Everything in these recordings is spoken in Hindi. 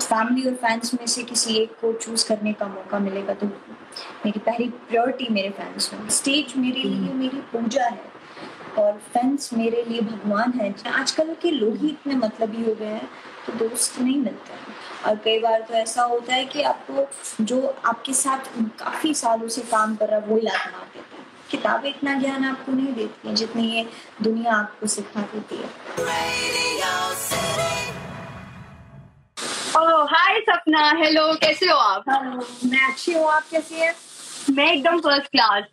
फैमिली और फैंस में से किसी एक को चूज करने का मौका मिलेगा तो मेरी पहली प्रायोरिटी मेरे फैंस हैं। स्टेज मेरे लिए मेरी पूजा है और फैंस मेरे लिए भगवान है। आजकल के लोग ही इतने मतलबी हो गए हैं तो दोस्त नहीं मिलते हैं। और कई बार तो ऐसा होता है कि आपको जो आपके साथ काफी सालों से काम कर रहा है वो याद मार देता है। किताबें इतना ज्ञान आपको नहीं देती हैं जितनी ये दुनिया आपको सिखा देती है। ओह हाय सपना, हेलो, कैसे हो आप? मैं अच्छी हूँ, आप कैसी हैं? मैं एकदम फर्स्ट क्लास।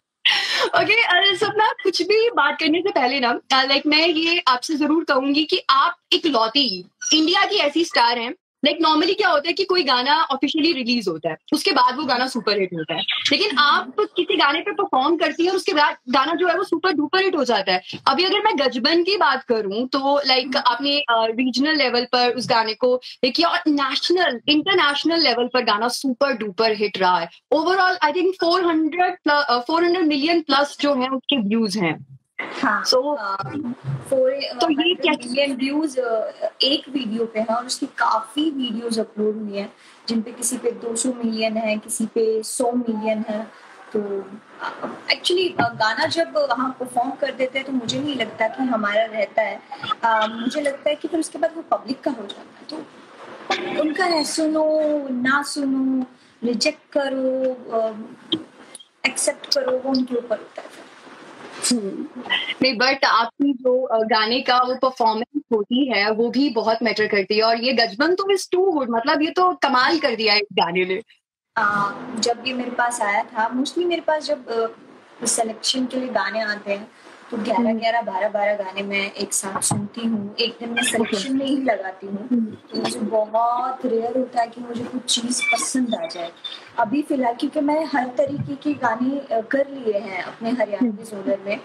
ओके, अरे सपना, कुछ भी बात करने से पहले ना लाइक मैं ये आपसे जरूर कहूंगी कि आप इकलौती इंडिया की ऐसी स्टार हैं। लाइक नॉर्मली क्या होता है कि कोई गाना ऑफिशियली रिलीज होता है, उसके बाद वो गाना सुपर हिट होता है, लेकिन आप किसी गाने पे परफॉर्म करती है और उसके बाद गाना जो है वो सुपर डुपर हिट हो जाता है। अभी अगर मैं गजबन की बात करूं तो लाइक आपने रीजनल लेवल पर उस गाने को किया और नेशनल इंटरनेशनल लेवल पर गाना सुपर डुपर हिट रहा है। Overall I think 400 million plus जो है उसके व्यूज हैं। हाँ, So, तो ये मिलियन व्यूज एक वीडियो पे है और उसकी काफी वीडियोस अपलोड हुई हैं जिन पे किसी पे 200 मिलियन है, किसी पे 100 मिलियन है। तो एक्चुअली गाना जब हम परफॉर्म कर देते हैं तो मुझे नहीं लगता कि हमारा रहता है। मुझे लगता है कि फिर उसके बाद वो पब्लिक का हो जाता है। तो उनका है, सुनो ना सुनो, रिजेक्ट करो, एक्सेप्ट करो, वो उनके ऊपर होता है। नहीं, बट आपकी जो गाने का वो परफॉर्मेंस होती है वो भी बहुत मैटर करती है और ये गजबन तो इज टू गुड, मतलब ये तो कमाल कर दिया है इस गाने ने। जब ये मेरे पास आया था, मोस्टली मेरे पास जब सिलेक्शन के लिए गाने आते हैं तो 11-11, 12-12 गाने मैं एक साथ सुनती हूँ, एक दिन में सिलेक्शन में ही लगाती हूँ। तो मुझे बहुत रेयर होता है कि मुझे कुछ चीज पसंद आ जाए। अभी फिलहाल क्योंकि मैं हर तरीके के गाने कर लिए हैं अपने हरियाणवी जोनर में,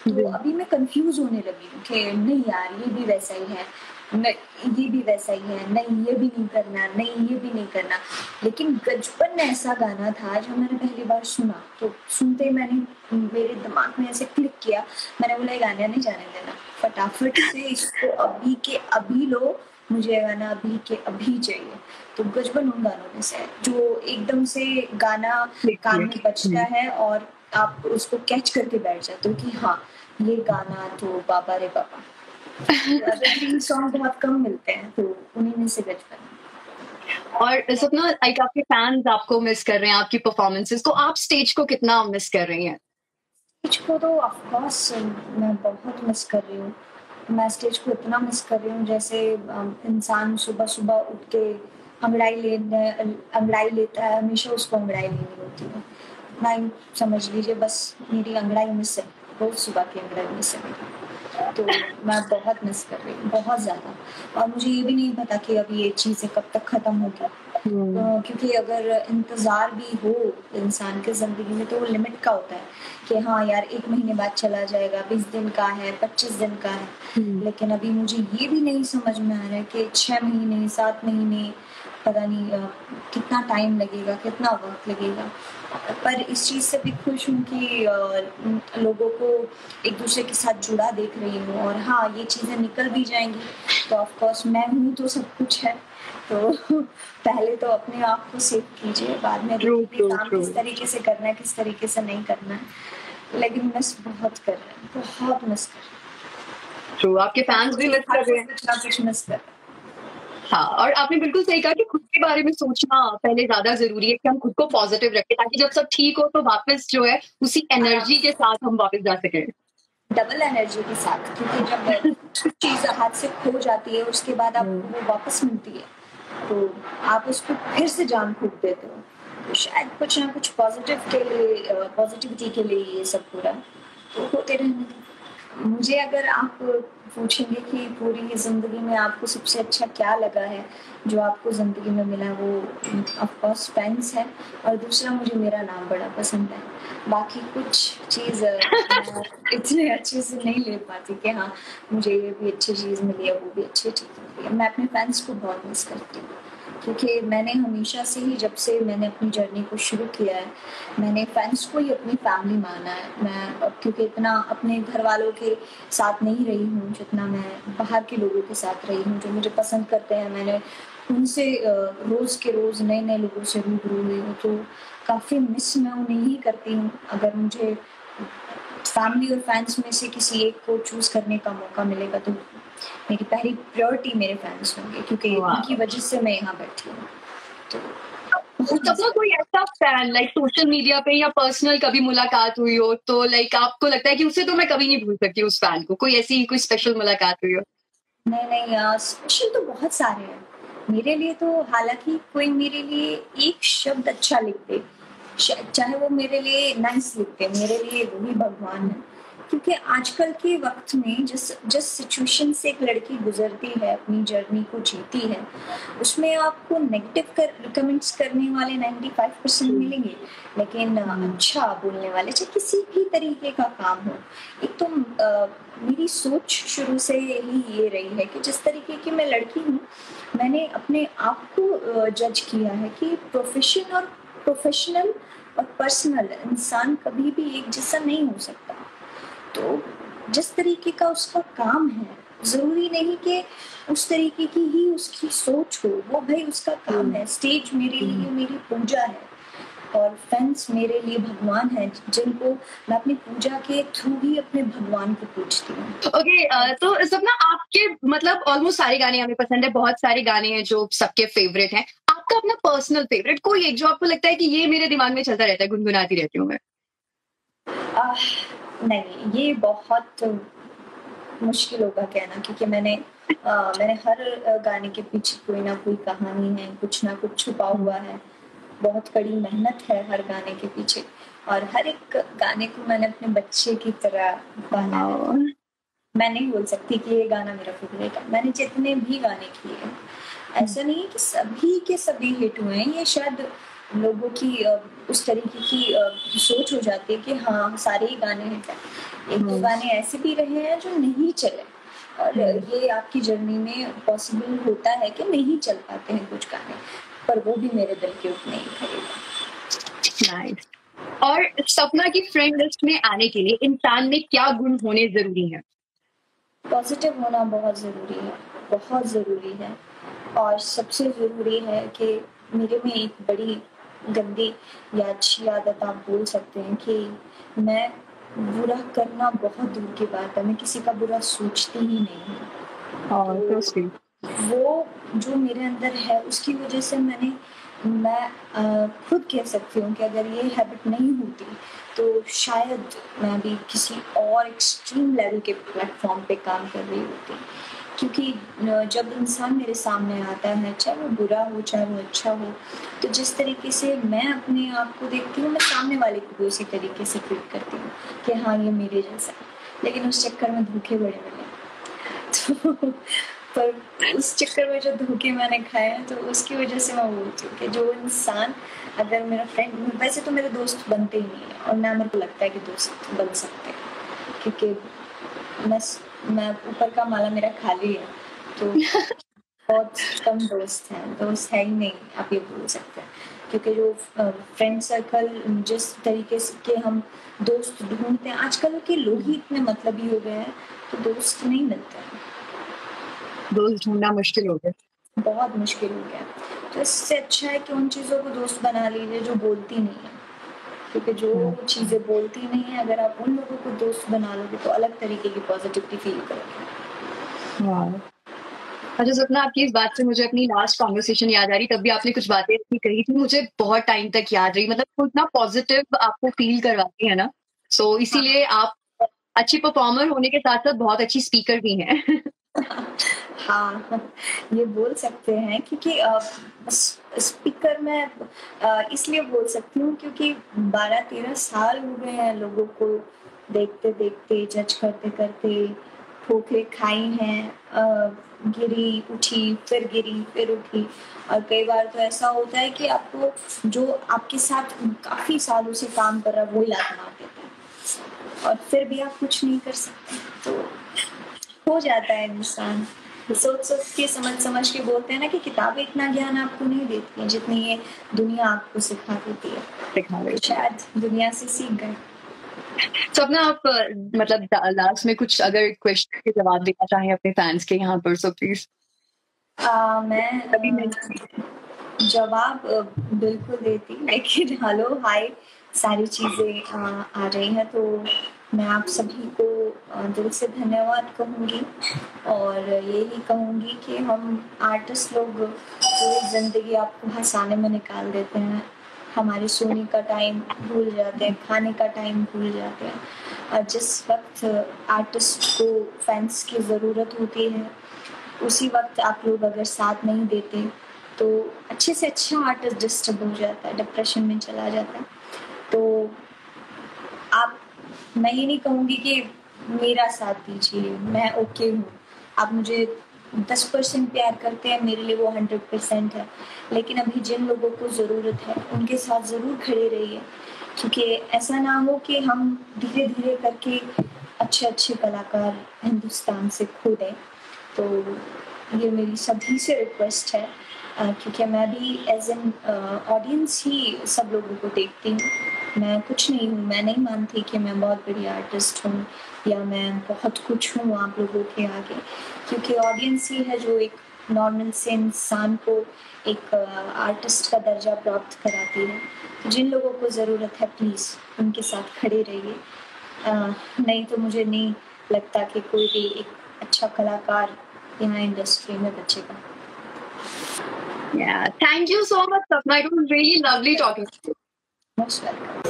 तो अभी मैं कंफ्यूज होने लगी हूँ कि नहीं यार ये भी वैसा ही है, नहीं ये भी वैसा ही है, नहीं ये भी नहीं करना, नहीं ये भी नहीं करना। लेकिन गजबन ऐसा गाना था जो मैंने पहली बार सुना तो सुनते ही मेरे दिमाग में ऐसे क्लिक किया। मैंने बोला ये गाना नहीं जाने देना, फटाफट से इसको अभी के अभी लो, मुझे गाना अभी के अभी चाहिए। तो गजबन उन गानों में से है जो एकदम से गाना कान में बजता है और आप उसको कैच करके बैठ जाते हो कि हाँ ये गाना तो बाबा रे बाबा। एवरग्रीन सॉन्ग बहुत कम मिलते हैं तो उन्हीं में से गजबन। और सपना, लाइक आपके फैंस आपको मिस कर रहे हैं, आपकी परफॉर्मेंसेस को, आप स्टेज को कितना मिस कर रही हैं? स्टेज को तो ऑफ कोर्स मैं बहुत मिस कर रही हूँ। मैं स्टेज को इतना मिस कर रही हूँ जैसे इंसान सुबह सुबह उठ के अंगड़ाई लेता है, हमेशा उसको अंगड़ाई लेनी होती है। इतना ही समझ लीजिए, बस मेरी अंगड़ाई मिस है, रोज सुबह की अंगड़ाई मिस है मेरी। तो मैं बहुत मिस कर रही हूँ, बहुत ज्यादा। और मुझे ये भी नहीं पता कि अब ये चीजें कब तक खत्म होगी। क्योंकि अगर इंतजार भी हो इंसान के जिंदगी में तो वो लिमिट का होता है कि हाँ यार 1 महीने बाद चला जाएगा, 20 दिन का है, 25 दिन का है। लेकिन अभी मुझे ये भी नहीं समझ में आ रहा है कि 6 महीने, 7 महीने, पता नहीं कितना टाइम लगेगा, कितना वक्त लगेगा। पर इस चीज से भी खुश हूँ कि लोगों को एक दूसरे के साथ जुड़ा देख रही हूँ। और हाँ, ये चीजें निकल भी जाएंगी तो ऑफ कोर्स मैं हूँ तो सब कुछ है। तो पहले तो अपने आप को सेव कीजिए, बाद में देखिए काम किस तरीके से करना है, किस तरीके से नहीं करना है। लेकिन मिस बहुत कर रहे हैं, बहुत मिस कर रहे हैं। आपके फैंस भी मिस कर रहे हैं, कुछ ना कुछ मिस कर रहे हैं। हाँ, और आपने बिल्कुल सही कहा कि खुद के बारे में सोचना पहले ज्यादा जरूरी है कि हम खुद को पॉजिटिव रखें ताकि जब सब ठीक हो तो वापस जो है उसी एनर्जी के साथ हम वापस जा सके, डबल एनर्जी के साथ। क्योंकि जब कुछ चीज हाथ से खो जाती है उसके बाद आपको वो वापस मिलती है तो आप उसको फिर से जान फूंक देते हो। तो शायद कुछ ना कुछ पॉजिटिव के लिए, पॉजिटिविटी के लिए ये सब पूरा तो होते रहने दो। मुझे अगर आप पूछेंगे कि पूरी जिंदगी में आपको सबसे अच्छा क्या लगा है, जो आपको जिंदगी में मिला, वो ऑफ कोर्स फैंस है। और दूसरा मुझे मेरा नाम बड़ा पसंद है। बाकी कुछ चीज़ इतने अच्छे से नहीं ले पाती कि हाँ मुझे ये भी अच्छी चीज़ मिली है, वो भी अच्छी चीज़ मिली है। मैं अपने फैंस को बहुत मिस करती हूँ क्योंकि मैंने हमेशा से ही, जब से मैंने अपनी जर्नी को शुरू किया है, मैंने फैंस को ही अपनी फैमिली माना है। मैं क्योंकि इतना अपने घर वालों के साथ नहीं रही हूँ जितना मैं बाहर के लोगों के साथ रही हूँ जो मुझे पसंद करते हैं। मैंने उनसे रोज़ के रोज़ नए-नए लोगों से रूबरू हुई हूँ, तो काफ़ी मिस मैं उन्हें ही करती हूँ। अगर मुझे फैमिली और फैन्स में से किसी एक को चूज़ करने का मौका मिलेगा तो मेरी पहली प्रायोरिटी मेरे फैन्स होंगे, क्योंकि उनकी वाह। वजह से मैं यहाँ बैठी हूँ। तो बहुत मिस सपना कोई करती ऐसा फैन लाइक सोशल मीडिया पे या पर्सनल कभी मुलाकात हुई हो तो लाइक आपको लगता है कि उसे तो मैं कभी नहीं भूल सकती उस फैन को, कोई ऐसी कोई स्पेशल मुलाकात हुई हो? हूँ। नहीं, स्पेशल तो बहुत सारे हैं। मेरे लिए तो हालाँकि कोई मेरे लिए एक शब्द अच्छा लिख दे, चाहे वो मेरे लिए नाइस लिख दे, मेरे लिए वही भगवान है। क्योंकि आजकल के वक़्त में जिस जिस सिचुएशन से एक लड़की गुज़रती है, अपनी जर्नी को जीती है, उसमें आपको नेगेटिव कमेंट्स करने वाले 95% मिलेंगे, लेकिन अच्छा बोलने वाले, चाहे किसी भी तरीके का काम हो। एक तो मेरी सोच शुरू से ही ये रही है कि जिस तरीके की मैं लड़की हूँ, मैंने अपने आप को जज किया है कि प्रोफेशनल और पर्सनल इंसान कभी भी एक जैसा नहीं हो सकता। तो जिस तरीके का उसका काम है, ज़रूरी नहीं कि उस तरीके की ही उसकी सोच हो, वो भई उसका काम है। स्टेज मेरे लिए मेरी पूजा है और फैन्स मेरे लिए भगवान हैं, जिनको मैं अपनी पूजा के थ्रू ही अपने भगवान को पूजती हूँ। ओके, तो सपना आपके मतलब ऑलमोस्ट सारे गाने हमें पसंद है, बहुत सारे गाने हैं जो सबके फेवरेट हैं। आपका अपना पर्सनल फेवरेट कोई एक जो आपको लगता है कि ये मेरे दिमाग में चलता रहता है, गुनगुनाती रहती हूँ मैं? आह, नहीं, ये बहुत मुश्किल होगा कहना, क्योंकि मैंने हर गाने के पीछे कोई ना कोई कहानी है, कुछ ना कुछ छुपा हुआ है। बहुत कड़ी मेहनत है हर गाने के पीछे, और हर एक गाने को मैंने अपने बच्चे की तरह पाला है। मैं नहीं बोल सकती कि ये गाना मेरा फेवरेट है। मैंने जितने भी गाने किए हैं, ऐसा नहीं है कि सभी के सभी हिट हुए हैं। ये शायद लोगों की उस तरीके की सोच हो जाती है कि हाँ, सारे ही गाने हिट हैं। 1-2 गाने ऐसे भी रहे हैं जो नहीं चले, और ये आपकी जर्नी में पॉसिबल होता है कि नहीं चल पाते हैं कुछ गाने, पर वो भी मेरे दिल के उतने ही करीब हैं। नाइस। और सपना की फ्रेंड लिस्ट में आने के लिए इंसान में क्या गुण होने ज़रूरी हैं? पॉजिटिव होना बहुत ज़रूरी है, बहुत ज़रूरी है। और सबसे ज़रूरी है कि मेरे में एक बड़ी गंदी या अच्छी आदत आप बोल सकते हैं कि मैं बुरा करना बहुत दूर की बात है, मैं किसी का बुरा सोचती ही नहीं हूँ। और तो स्वीट। वो जो मेरे अंदर है उसकी वज़ह से मैं खुद कह सकती हूँ कि अगर ये हैबिट नहीं होती तो शायद मैं भी किसी और एक्सट्रीम लेवल के प्लेटफ़ॉर्म पे काम कर रही होती। क्योंकि जब इंसान मेरे सामने आता है, चाहे वो बुरा हो, चाहे वो अच्छा हो, तो जिस तरीके से मैं अपने आप को देखती हूँ, मैं सामने वाले को भी उसी तरीके से ट्रीट करती हूँ कि हाँ, ये मेरे जैसा है। लेकिन उस चक्कर में धोखे बड़े मिले। तो पर उस चक्कर में जो धोखे मैंने खाए हैं, तो उसकी वजह से मैं बोलती हूँ कि जो इंसान अगर मेरा फ्रेंड, वैसे तो मेरे दोस्त बनते ही नहीं है और ना मेरे को लगता है कि दोस्त बन सकते हैं, क्योंकि मैं ऊपर का माला मेरा खाली है, तो बहुत कम दोस्त हैं, दोस्त है ही नहीं, आप ये बोल सकते हैं। क्योंकि जो फ्रेंड सर्कल जिस तरीके से के हम दोस्त ढूँढते हैं, आजकल के लोग ही इतने मतलबी हो गए हैं, तो दोस्त नहीं मिलते हैं। दोस्त ढूँढना मुश्किल हो गया। बहुत मुश्किल हो गया है। तो इससे अच्छा है कि उन चीज़ों को दोस्त बना लीजिए जो बोलती नहीं है। क्योंकि जो चीज़ें बोलती नहीं है, अगर आप उन लोगों को दोस्त बना लोगे तो अलग तरीके की पॉजिटिविटी फील करोगे। हाँ। अच्छा सपना, आपकी इस बात से मुझे अपनी लास्ट कॉन्वर्सेशन याद आ रही, तब भी आपने कुछ बातें ऐसी कही थी, मुझे बहुत टाइम तक याद रही। मतलब वो इतना पॉजिटिव आपको फील करवाती है ना, सो इसीलिए आप अच्छी परफॉर्मर होने के साथ-साथ बहुत अच्छी स्पीकर भी हैं। हाँ, ये बोल सकते हैं, क्योंकि स्पीकर मैं इसलिए बोल सकती हूँ क्योंकि 12-13 साल हो गए हैं लोगों को देखते-देखते, जज करते-करते, ठोकरें खाई हैं, गिरी, उठी, फिर गिरी, फिर उठी, और कई बार तो ऐसा होता है कि आपको जो आपके साथ काफ़ी सालों से काम कर रहा है, वो ही लात मार देता है, और फिर भी आप कुछ नहीं कर सकते। तो हो जाता है इंसान सोच-सोच के, समझ-समझ के। बोलते हैं ना कि किताबें इतना ज्ञान आपको नहीं देती हैं जितनी ये दुनिया आपको सिखा देती है। दिखा रही तो थी। शायद दुनिया से सीख गए। सपना, आप मतलब लास्ट में कुछ अगर क्वेश्चन के जवाब देना चाहें अपने फैंस के यहाँ पर, सो प्लीज। मैं कभी मैं जवाब बिल्कुल देती, लेकिन हेलो हाय सारी चीज़ें आ रही हैं, तो मैं आप सभी को दिल से धन्यवाद कहूँगी और यही कहूँगी कि हम आर्टिस्ट लोग पूरी ज़िंदगी आपको हंसाने में निकाल देते हैं, हमारे सोने का टाइम भूल जाते हैं, खाने का टाइम भूल जाते हैं, और जिस वक्त आर्टिस्ट को फैंस की ज़रूरत होती है उसी वक्त आप लोग अगर साथ नहीं देते तो अच्छे से अच्छा आर्टिस्ट डिस्टर्ब हो जाता है, डिप्रेशन में चला जाता है। तो आप, मैं ये नहीं कहूँगी कि मेरा साथ दीजिए, मैं ओके हूँ, आप मुझे 10% प्यार करते हैं, मेरे लिए वो 100% है, लेकिन अभी जिन लोगों को ज़रूरत है उनके साथ ज़रूर खड़े रहिए, क्योंकि ऐसा ना हो कि हम धीरे धीरे करके अच्छे अच्छे कलाकार हिंदुस्तान से खो दें। तो ये मेरी सभी से रिक्वेस्ट है, क्योंकि मैं भी एज एन ऑडियंस ही सब लोगों को देखती हूँ, मैं कुछ नहीं हूँ, मैं नहीं मानती कि मैं बहुत बड़ी आर्टिस्ट हूँ या मैं बहुत कुछ हूँ आप लोगों के आगे, क्योंकि ऑडियंस ही है जो एक नॉर्मल से इंसान को एक आर्टिस्ट का दर्जा प्राप्त कराती है। तो जिन लोगों को ज़रूरत है प्लीज़ उनके साथ खड़े रहिए, नहीं तो मुझे नहीं लगता कि कोई भी एक अच्छा कलाकार यहाँ इंडस्ट्री में बचेगा। Yeah, thank you so much, Sapna. It was really lovely talking to you. Most welcome.